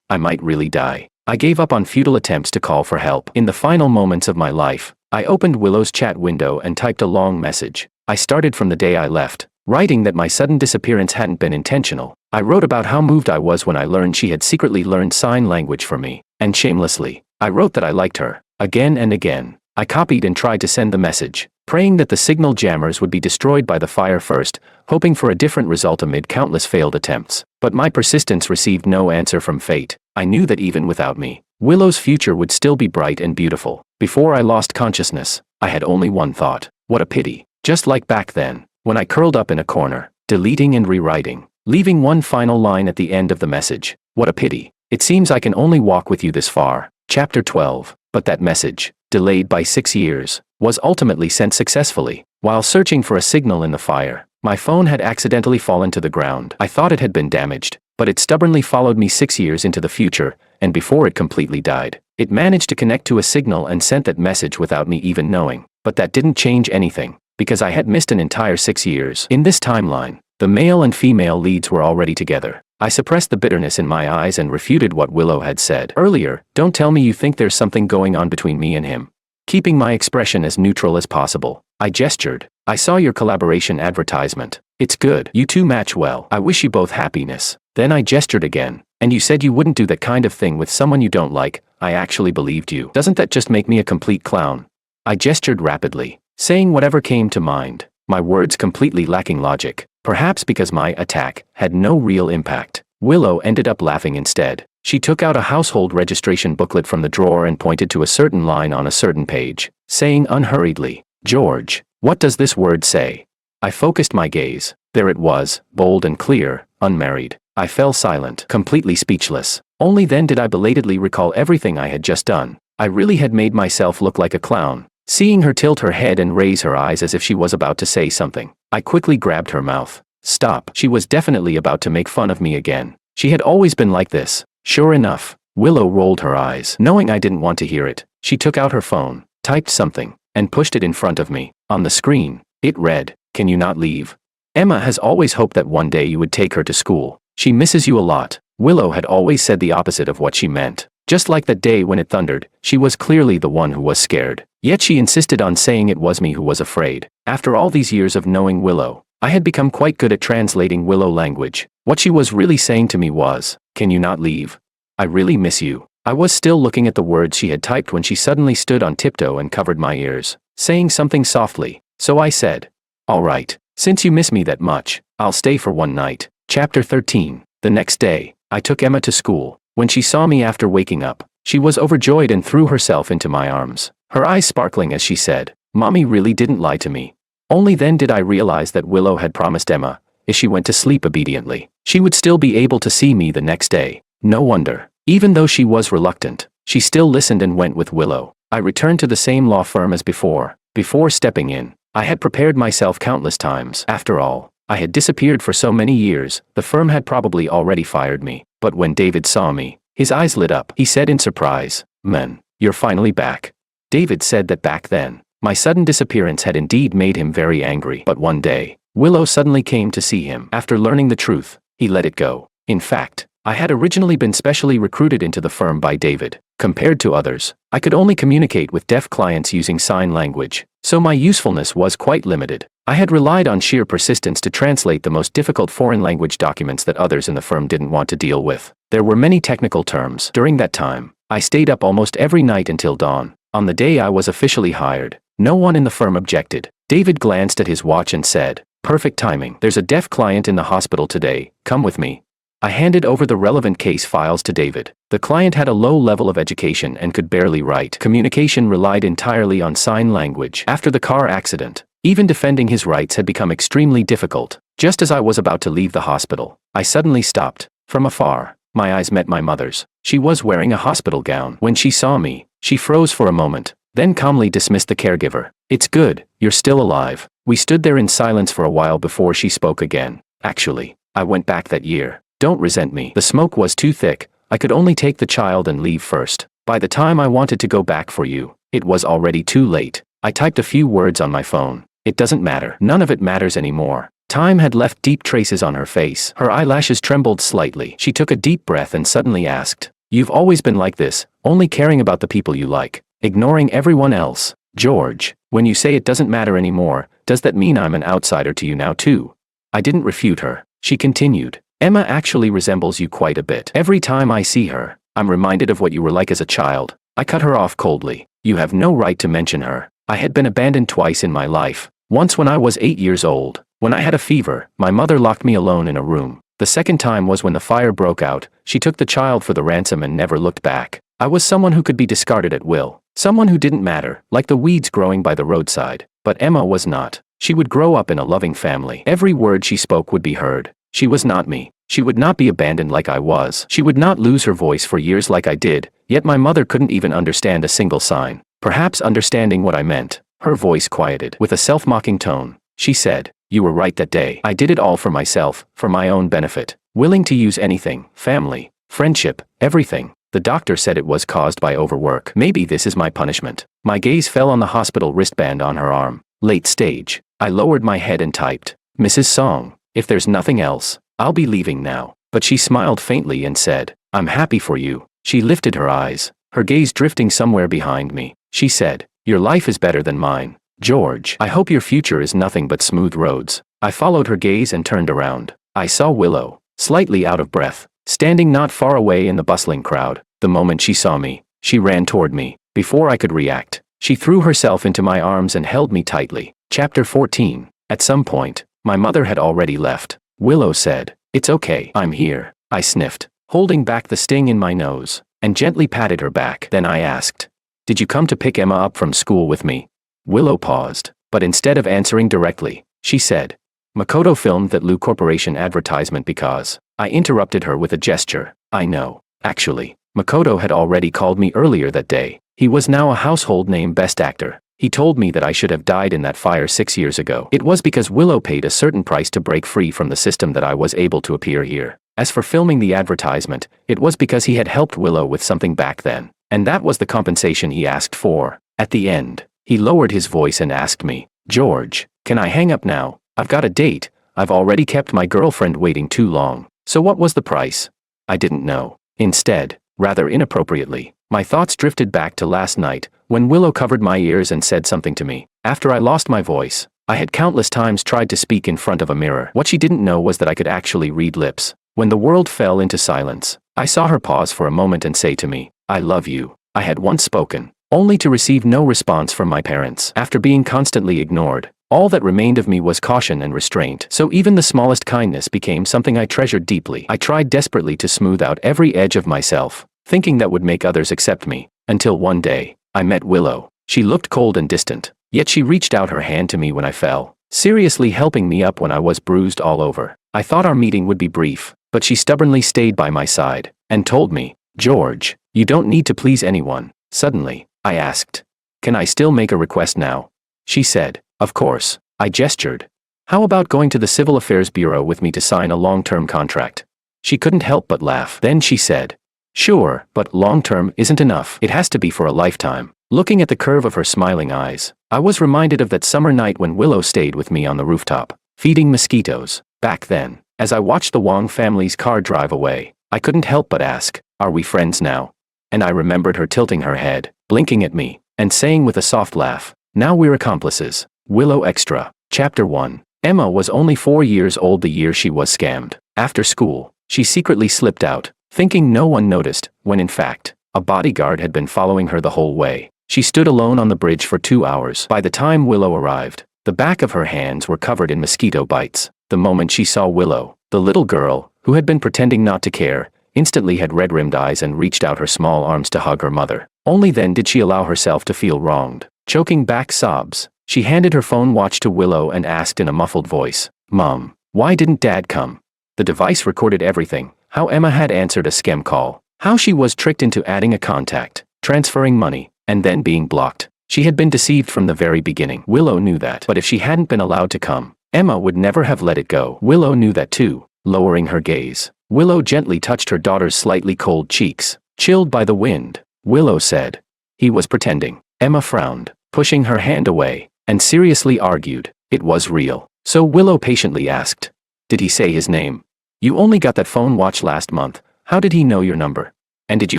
I might really die. I gave up on futile attempts to call for help. In the final moments of my life, I opened Willow's chat window and typed a long message. I started from the day I left, writing that my sudden disappearance hadn't been intentional. I wrote about how moved I was when I learned she had secretly learned sign language for me, and shamelessly, I wrote that I liked her, again and again. I copied and tried to send the message, praying that the signal jammers would be destroyed by the fire first, hoping for a different result amid countless failed attempts. But my persistence received no answer from fate. I knew that even without me, Willow's future would still be bright and beautiful. Before I lost consciousness, I had only one thought: what a pity. Just like back then, when I curled up in a corner, deleting and rewriting, leaving one final line at the end of the message. What a pity. It seems I can only walk with you this far. Chapter 12. But that message, delayed by 6 years, was ultimately sent successfully. While searching for a signal in the fire, my phone had accidentally fallen to the ground. I thought it had been damaged, but it stubbornly followed me 6 years into the future, and before it completely died, it managed to connect to a signal and sent that message without me even knowing. But that didn't change anything, because I had missed an entire 6 years. In this timeline, the male and female leads were already together. I suppressed the bitterness in my eyes and refuted what Willow had said earlier. Don't tell me you think there's something going on between me and him. keeping my expression as neutral as possible. I gestured. I saw your collaboration advertisement. It's good. You two match well. I wish you both happiness. Then I gestured again. And you said you wouldn't do that kind of thing with someone you don't like. I actually believed you. Doesn't that just make me a complete clown? I gestured rapidly, saying whatever came to mind, my words completely lacking logic. Perhaps because my attack had no real impact. Willow ended up laughing instead. She took out a household registration booklet from the drawer and pointed to a certain line on a certain page, saying unhurriedly, "George, what does this word say?" I focused my gaze. There it was, bold and clear, unmarried. I fell silent, completely speechless. Only then did I belatedly recall everything I had just done. I really had made myself look like a clown. Seeing her tilt her head and raise her eyes as if she was about to say something, I quickly grabbed her mouth. Stop. She was definitely about to make fun of me again. She had always been like this. Sure enough, Willow rolled her eyes. Knowing I didn't want to hear it, she took out her phone, typed something, and pushed it in front of me. On the screen, it read, "Can you not leave? Emma has always hoped that one day you would take her to school. She misses you a lot." Willow had always said the opposite of what she meant. Just like that day when it thundered, she was clearly the one who was scared. Yet she insisted on saying it was me who was afraid. After all these years of knowing Willow, I had become quite good at translating Willow language. What she was really saying to me was, "Can you not leave? I really miss you." I was still looking at the words she had typed when she suddenly stood on tiptoe and covered my ears, saying something softly. So I said, "All right, since you miss me that much, I'll stay for one night." Chapter 13. The next day, I took Emma to school. When she saw me after waking up, she was overjoyed and threw herself into my arms, her eyes sparkling as she said, "Mommy really didn't lie to me." Only then did I realize that Willow had promised Emma, if she went to sleep obediently, she would still be able to see me the next day. No wonder. Even though she was reluctant, she still listened and went with Willow. I returned to the same law firm as before. Before stepping in, I had prepared myself countless times. After all, I had disappeared for so many years, the firm had probably already fired me. But when David saw me, his eyes lit up. He said in surprise, "Man, you're finally back." David said that back then, my sudden disappearance had indeed made him very angry. But one day, Willow suddenly came to see him. After learning the truth, he let it go. In fact, I had originally been specially recruited into the firm by David. Compared to others, I could only communicate with deaf clients using sign language, so my usefulness was quite limited. I had relied on sheer persistence to translate the most difficult foreign language documents that others in the firm didn't want to deal with. There were many technical terms. During that time, I stayed up almost every night until dawn. On the day I was officially hired, no one in the firm objected. David glanced at his watch and said, "Perfect timing. There's a deaf client in the hospital today. Come with me." I handed over the relevant case files to David. The client had a low level of education and could barely write. Communication relied entirely on sign language. After the car accident, even defending his rights had become extremely difficult. Just as I was about to leave the hospital, I suddenly stopped. From afar, my eyes met my mother's. She was wearing a hospital gown. When she saw me, she froze for a moment, then calmly dismissed the caregiver. "It's good, you're still alive." We stood there in silence for a while before she spoke again. "Actually, I went back that year. Don't resent me. The smoke was too thick. I could only take the child and leave first. By the time I wanted to go back for you, it was already too late." I typed a few words on my phone. "It doesn't matter. None of it matters anymore." Time had left deep traces on her face. Her eyelashes trembled slightly. She took a deep breath and suddenly asked, "You've always been like this, only caring about the people you like, ignoring everyone else. George, when you say it doesn't matter anymore, does that mean I'm an outsider to you now too?" I didn't refute her. She continued, "Emma actually resembles you quite a bit. Every time I see her, I'm reminded of what you were like as a child." I cut her off coldly. "You have no right to mention her. I had been abandoned twice in my life. Once when I was 8 years old. When I had a fever, my mother locked me alone in a room. The second time was when the fire broke out. She took the child for the ransom and never looked back. I was someone who could be discarded at will. Someone who didn't matter, like the weeds growing by the roadside. But Emma was not. She would grow up in a loving family. Every word she spoke would be heard. She was not me. She would not be abandoned like I was. She would not lose her voice for years like I did, yet my mother couldn't even understand a single sign. Perhaps understanding what I meant, her voice quieted. With a self-mocking tone, she said, "You were right that day. I did it all for myself, for my own benefit. Willing to use anything, family, friendship, everything. The doctor said it was caused by overwork. Maybe this is my punishment." My gaze fell on the hospital wristband on her arm. Late stage. I lowered my head and typed, "Mrs. Song, if there's nothing else, I'll be leaving now." But she smiled faintly and said, "I'm happy for you." She lifted her eyes, her gaze drifting somewhere behind me. She said, Your life is better than mine, George. I hope your future is nothing but smooth roads. I followed her gaze and turned around. I saw Willow, slightly out of breath, standing not far away in the bustling crowd. The moment she saw me, she ran toward me. Before I could react, she threw herself into my arms and held me tightly. Chapter 14. At some point, my mother had already left. Willow said, "It's okay, I'm here." I sniffed, holding back the sting in my nose, and gently patted her back. Then I asked, "Did you come to pick Emma up from school with me?" Willow paused, but instead of answering directly, she said, "Makoto filmed that Lu Corporation advertisement because..." I interrupted her with a gesture. I know. Actually, Makoto had already called me earlier that day. He was now a household name Best Actor. He told me that I should have died in that fire 6 years ago. It was because Willow paid a certain price to break free from the system that I was able to appear here. As for filming the advertisement, it was because he had helped Willow with something back then, and that was the compensation he asked for. At the end, he lowered his voice and asked me, "George, can I hang up now? I've got a date. I've already kept my girlfriend waiting too long." So what was the price? I didn't know. Instead, rather inappropriately, my thoughts drifted back to last night, when Willow covered my ears and said something to me. After I lost my voice, I had countless times tried to speak in front of a mirror. What she didn't know was that I could actually read lips. When the world fell into silence, I saw her pause for a moment and say to me, "I love you." I had once spoken, only to receive no response from my parents. After being constantly ignored, all that remained of me was caution and restraint. So even the smallest kindness became something I treasured deeply. I tried desperately to smooth out every edge of myself, thinking that would make others accept me, until one day, I met Willow. She looked cold and distant, yet she reached out her hand to me when I fell, seriously helping me up when I was bruised all over. I thought our meeting would be brief, but she stubbornly stayed by my side, and told me, "George, you don't need to please anyone." Suddenly, I asked, "Can I still make a request now?" She said, "Of course." I gestured. "How about going to the Civil Affairs Bureau with me to sign a long-term contract?" She couldn't help but laugh. Then she said, "Sure, but long-term isn't enough. It has to be for a lifetime." Looking at the curve of her smiling eyes, I was reminded of that summer night when Willow stayed with me on the rooftop, feeding mosquitoes. Back then, as I watched the Wong family's car drive away, I couldn't help but ask, "Are we friends now?" And I remembered her tilting her head, blinking at me, and saying with a soft laugh, "Now we're accomplices." Willow Extra. Chapter 1. Emma was only 4 years old the year she was scammed. After school, she secretly slipped out, thinking no one noticed, when in fact, a bodyguard had been following her the whole way. She stood alone on the bridge for 2 hours. By the time Willow arrived, the back of her hands were covered in mosquito bites. The moment she saw Willow, the little girl, who had been pretending not to care, instantly had red-rimmed eyes and reached out her small arms to hug her mother. Only then did she allow herself to feel wronged. Choking back sobs, she handed her phone watch to Willow and asked in a muffled voice, "Mom, why didn't Dad come?" The device recorded everything: how Emma had answered a scam call, how she was tricked into adding a contact, transferring money, and then being blocked. She had been deceived from the very beginning. Willow knew that. But if she hadn't been allowed to come, Emma would never have let it go. Willow knew that too. Lowering her gaze, Willow gently touched her daughter's slightly cold cheeks. Chilled by the wind, Willow said, "He was pretending." Emma frowned, pushing her hand away, and seriously argued, "It was real." So Willow patiently asked, "Did he say his name? You only got that phone watch last month. How did he know your number? And did you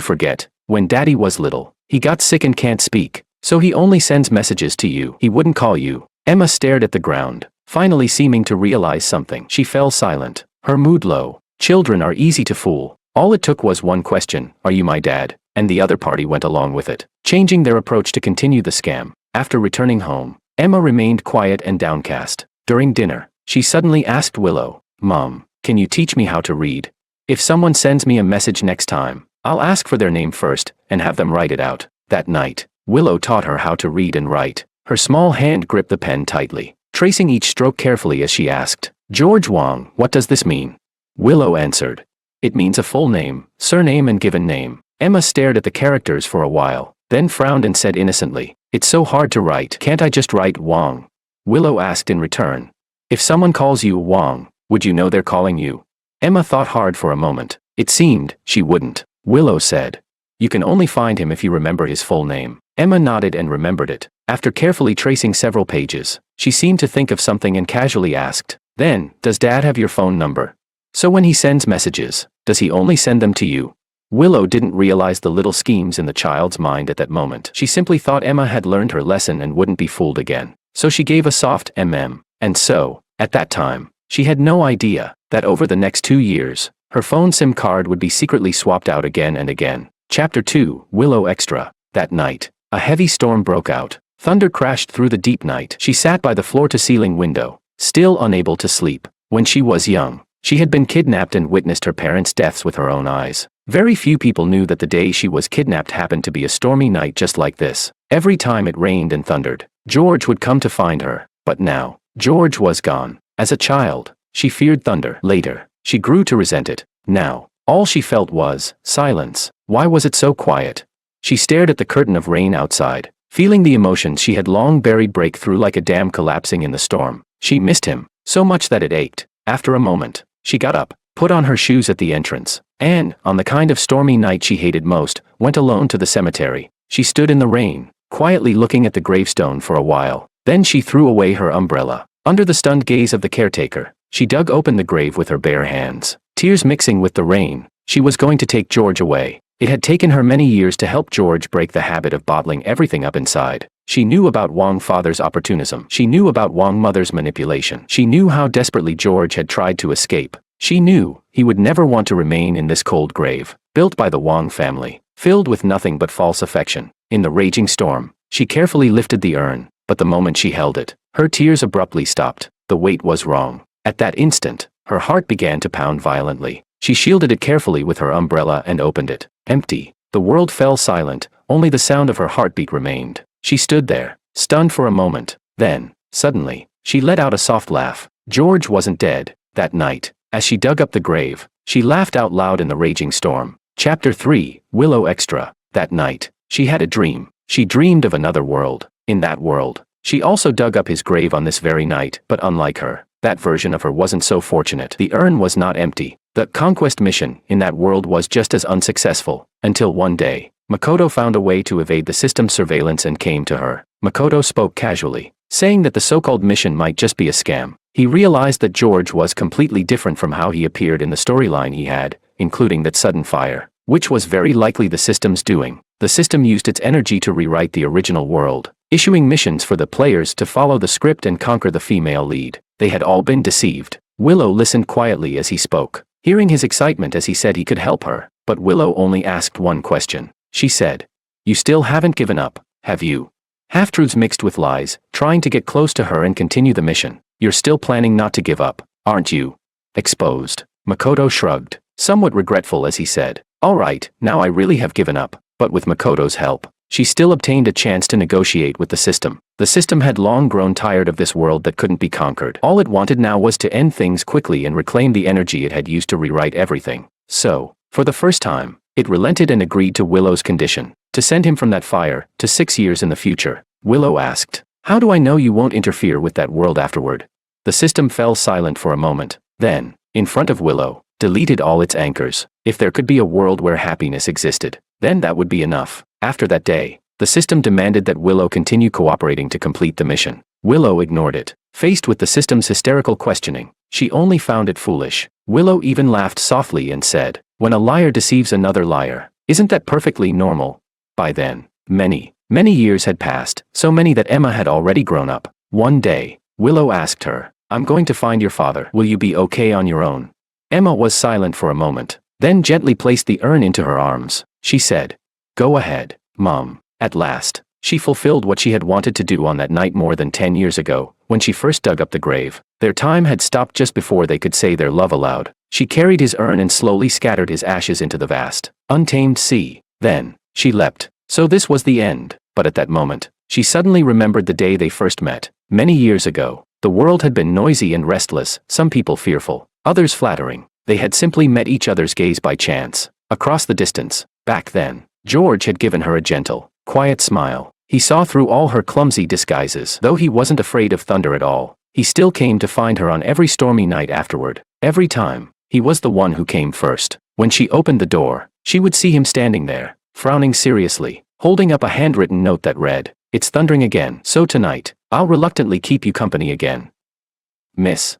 forget, when Daddy was little, he got sick and can't speak, so he only sends messages to you. He wouldn't call you." Emma stared at the ground, finally seeming to realize something. She fell silent, her mood low. Children are easy to fool. All it took was one question, "Are you my dad?" And the other party went along with it, changing their approach to continue the scam. After returning home, Emma remained quiet and downcast. During dinner, she suddenly asked Willow, "Mom, can you teach me how to read? If someone sends me a message next time, I'll ask for their name first and have them write it out." That night, Willow taught her how to read and write. Her small hand gripped the pen tightly, tracing each stroke carefully as she asked, "George Wong, what does this mean?" Willow answered, "It means a full name, surname and given name." Emma stared at the characters for a while, then frowned and said innocently, "It's so hard to write. Can't I just write Wong?" Willow asked in return, "If someone calls you Wong, would you know they're calling you?" Emma thought hard for a moment. It seemed she wouldn't. Willow said, "You can only find him if you remember his full name." Emma nodded and remembered it. After carefully tracing several pages, she seemed to think of something and casually asked, "Then, does Dad have your phone number? So when he sends messages, does he only send them to you?" Willow didn't realize the little schemes in the child's mind at that moment. She simply thought Emma had learned her lesson and wouldn't be fooled again. So she gave a soft And so, at that time, she had no idea that over the next 2 years, her phone SIM card would be secretly swapped out again and again. Chapter 2, Willow Extra. That night, a heavy storm broke out. Thunder crashed through the deep night. She sat by the floor-to-ceiling window, still unable to sleep. When she was young, she had been kidnapped and witnessed her parents' deaths with her own eyes. Very few people knew that the day she was kidnapped happened to be a stormy night just like this. Every time it rained and thundered, George would come to find her. But now, George was gone. As a child, she feared thunder. Later, she grew to resent it. Now, all she felt was silence. Why was it so quiet? She stared at the curtain of rain outside, feeling the emotions she had long buried break through like a dam collapsing in the storm. She missed him, so much that it ached. After a moment, she got up, put on her shoes at the entrance, and, on the kind of stormy night she hated most, went alone to the cemetery. She stood in the rain, quietly looking at the gravestone for a while. Then she threw away her umbrella. Under the stunned gaze of the caretaker, she dug open the grave with her bare hands, tears mixing with the rain. She was going to take George away. It had taken her many years to help George break the habit of bottling everything up inside. She knew about Wang father's opportunism. She knew about Wang mother's manipulation. She knew how desperately George had tried to escape. She knew he would never want to remain in this cold grave, built by the Wang family, filled with nothing but false affection. In the raging storm, she carefully lifted the urn, but the moment she held it, her tears abruptly stopped. The weight was wrong. At that instant, her heart began to pound violently. She shielded it carefully with her umbrella and opened it. Empty. The world fell silent, only the sound of her heartbeat remained. She stood there, stunned for a moment. Then, suddenly, she let out a soft laugh. George wasn't dead. That night, as she dug up the grave, she laughed out loud in the raging storm. Chapter 3, Willow Extra. That night, she had a dream. She dreamed of another world. In that world, she also dug up his grave on this very night, but unlike her, that version of her wasn't so fortunate. The urn was not empty. The conquest mission in that world was just as unsuccessful, until one day, Makoto found a way to evade the system's surveillance and came to her. Makoto spoke casually, saying that the so-called mission might just be a scam. He realized that George was completely different from how he appeared in the storyline he had, including that sudden fire, which was very likely the system's doing. The system used its energy to rewrite the original world, issuing missions for the players to follow the script and conquer the female lead. They had all been deceived. Willow listened quietly as he spoke, hearing his excitement as he said he could help her. But Willow only asked one question. She said, "You still haven't given up, have you?" Half-truths mixed with lies, trying to get close to her and continue the mission. "You're still planning not to give up, aren't you?" Exposed. Makoto shrugged, somewhat regretful as he said, "All right, now I really have given up." But with Makoto's help, she still obtained a chance to negotiate with the system. The system had long grown tired of this world that couldn't be conquered. All it wanted now was to end things quickly and reclaim the energy it had used to rewrite everything. So, for the first time, it relented and agreed to Willow's condition, to send him from that fire, to 6 years in the future. Willow asked, "How do I know you won't interfere with that world afterward?" The system fell silent for a moment. Then, in front of Willow, deleted all its anchors. If there could be a world where happiness existed, then that would be enough. After that day, the system demanded that Willow continue cooperating to complete the mission. Willow ignored it. Faced with the system's hysterical questioning, she only found it foolish. Willow even laughed softly and said, "When a liar deceives another liar, isn't that perfectly normal?" By then, many years had passed, so many that Emma had already grown up. One day, Willow asked her, "I'm going to find your father. Will you be okay on your own?" Emma was silent for a moment, then gently placed the urn into her arms. She said, "Go ahead, Mom." At last, she fulfilled what she had wanted to do on that night more than 10 years ago, when she first dug up the grave. Their time had stopped just before they could say their love aloud. She carried his urn and slowly scattered his ashes into the vast, untamed sea. Then, she leapt. So this was the end. But at that moment, she suddenly remembered the day they first met. Many years ago, the world had been noisy and restless, some people fearful, others flattering. They had simply met each other's gaze by chance. Across the distance, back then, George had given her a gentle, quiet smile. He saw through all her clumsy disguises. Though he wasn't afraid of thunder at all, he still came to find her on every stormy night afterward. Every time, he was the one who came first. When she opened the door, she would see him standing there, frowning seriously, holding up a handwritten note that read, "It's thundering again, so tonight, I'll reluctantly keep you company again. Miss."